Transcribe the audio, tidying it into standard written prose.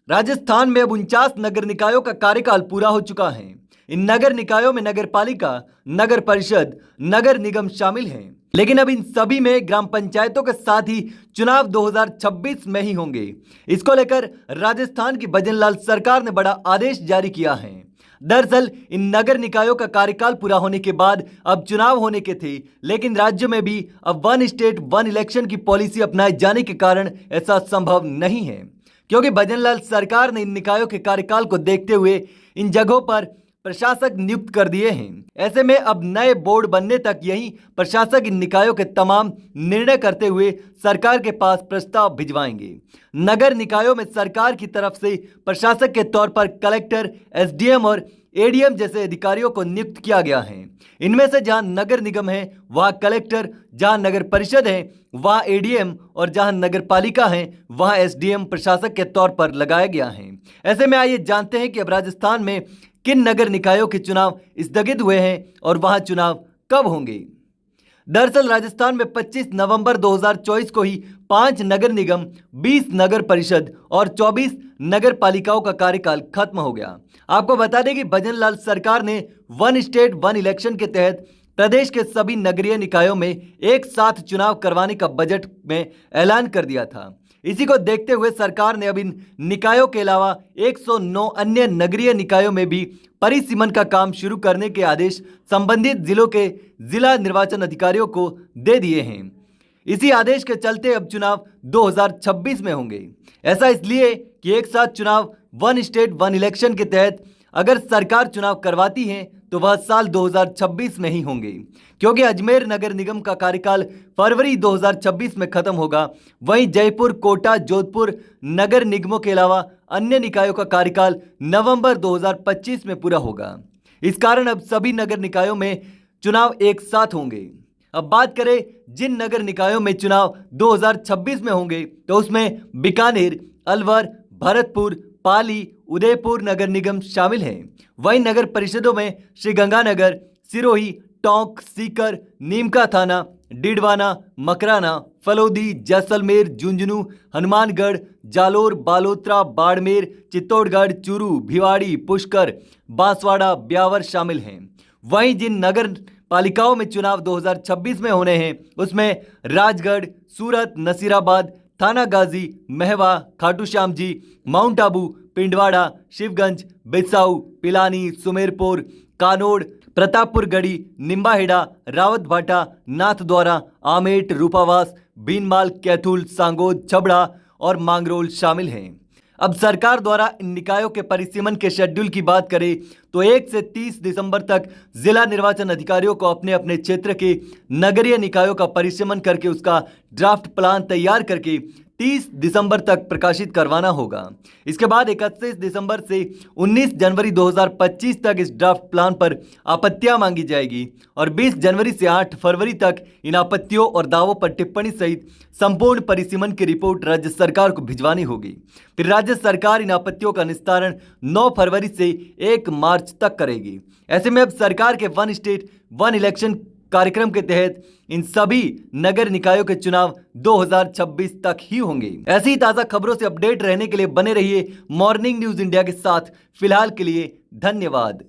राजस्थान में अब 49 नगर निकायों का कार्यकाल पूरा हो चुका है। इन नगर निकायों में नगर पालिका, नगर परिषद, नगर निगम शामिल हैं। लेकिन अब इन सभी में ग्राम पंचायतों के साथ ही चुनाव 2026 में ही होंगे। इसको लेकर राजस्थान की भजनलाल सरकार ने बड़ा आदेश जारी किया है। दरअसल इन नगर निकायों का कार्यकाल पूरा होने के बाद अब चुनाव होने के थे, लेकिन राज्य में भी अब वन स्टेट वन इलेक्शन की पॉलिसी अपनाए जाने के कारण ऐसा संभव नहीं है, क्योंकि भजनलाल सरकार ने इन निकायों के कार्यकाल को देखते हुए इन जगहों पर प्रशासक नियुक्त कर दिए हैं। ऐसे में अब नए बोर्ड बनने तक यही प्रशासक इन निकायों के तमाम निर्णय करते हुए सरकार के पास प्रस्ताव भिजवाएंगे। नगर निकायों में सरकार की तरफ से प्रशासक के तौर पर कलेक्टर, एसडीएम और एडीएम जैसे अधिकारियों को नियुक्त किया गया है। इनमें से जहां नगर निगम है वहां कलेक्टर, जहां नगर परिषद है वहां एडीएम और जहां नगर पालिका है वहां एसडीएम प्रशासक के तौर पर लगाया गया है। ऐसे में आइए जानते हैं कि अब राजस्थान में किन नगर निकायों के चुनाव स्थगित हुए हैं और वहां चुनाव कब होंगे। दरअसल राजस्थान में 25 नवंबर 2024 को ही 5 नगर निगम, 20 नगर परिषद और 24 नगर पालिकाओं का कार्यकाल खत्म हो गया। आपको बता दें कि भजनलाल सरकार ने वन स्टेट वन इलेक्शन के तहत प्रदेश के सभी नगरीय निकायों में एक साथ चुनाव करवाने का बजट में ऐलान कर दिया था। इसी को देखते हुए सरकार ने अब इन निकायों के अलावा 109 अन्य नगरीय निकायों में भी परिसीमन का काम शुरू करने के आदेश संबंधित जिलों के जिला निर्वाचन अधिकारियों को दे दिए हैं। इसी आदेश के चलते अब चुनाव 2026 में होंगे। ऐसा इसलिए कि एक साथ चुनाव वन स्टेट वन इलेक्शन के तहत अगर सरकार चुनाव करवाती है तो वह साल 2026 में ही होंगे, क्योंकि अजमेर नगर निगम का कार्यकाल फरवरी 2026 में खत्म होगा। वहीं जयपुर, कोटा, जोधपुर नगर निगमों के अलावा अन्य निकायों का कार्यकाल नवंबर 2025 में पूरा होगा। इस कारण अब सभी नगर निकायों में चुनाव एक साथ होंगे। अब बात करें जिन नगर निकायों में चुनाव 2026 में होंगे तो उसमें बीकानेर, अलवर, भरतपुर, पाली, उदयपुर नगर निगम शामिल हैं। वहीं नगर परिषदों में श्रीगंगानगर, सिरोही, टोंक, सीकर, नीमका थाना, डिडवाना, मकराना, फलोदी, जैसलमेर, झुंझुनू, हनुमानगढ़, जालोर, बालोतरा, बाड़मेर, चित्तौड़गढ़, चूरू, भिवाड़ी, पुष्कर, बांसवाड़ा, ब्यावर शामिल हैं। वहीं जिन नगर पालिकाओं में चुनाव 2026 में होने हैं उसमें राजगढ़, सूरत, नसीराबाद, थाना गाजी, महवा, खाटू श्याम जी, माउंट आबू, पिंडवाड़ा, शिवगंज, बिसाऊ, पिलानी, सुमेरपुर, कानोड़, प्रतापपुर गढ़ी, निम्बाहेड़ा, रावतभाटा, नाथद्वारा, आमेट, रूपावास, भीनमाल, कैथूल, सांगोद, छबड़ा और मांगरोल शामिल हैं। अब सरकार द्वारा इन निकायों के परिसीमन के शेड्यूल की बात करें तो 1 से 30 दिसंबर तक जिला निर्वाचन अधिकारियों को अपने अपने क्षेत्र के नगरीय निकायों का परिसीमन करके उसका ड्राफ्ट प्लान तैयार करके 30 दिसंबर तक प्रकाशित करवाना होगा। इसके बाद 31 दिसंबर से 19 जनवरी 2025 तक इस ड्राफ्ट प्लान पर आपत्तियां मांगी जाएगी और 20 जनवरी से 8 फरवरी तक इन आपत्तियों और दावों पर टिप्पणी सहित संपूर्ण परिसीमन की रिपोर्ट राज्य सरकार को भिजवानी होगी। फिर राज्य सरकार इन आपत्तियों का निस्तारण 9 फरवरी से 1 मार्च तक करेगी। ऐसे में अब सरकार के वन स्टेट वन इलेक्शन कार्यक्रम के तहत इन सभी नगर निकायों के चुनाव 2026 तक ही होंगे। ऐसी ही ताजा खबरों से अपडेट रहने के लिए बने रहिए मॉर्निंग न्यूज इंडिया के साथ। फिलहाल के लिए धन्यवाद।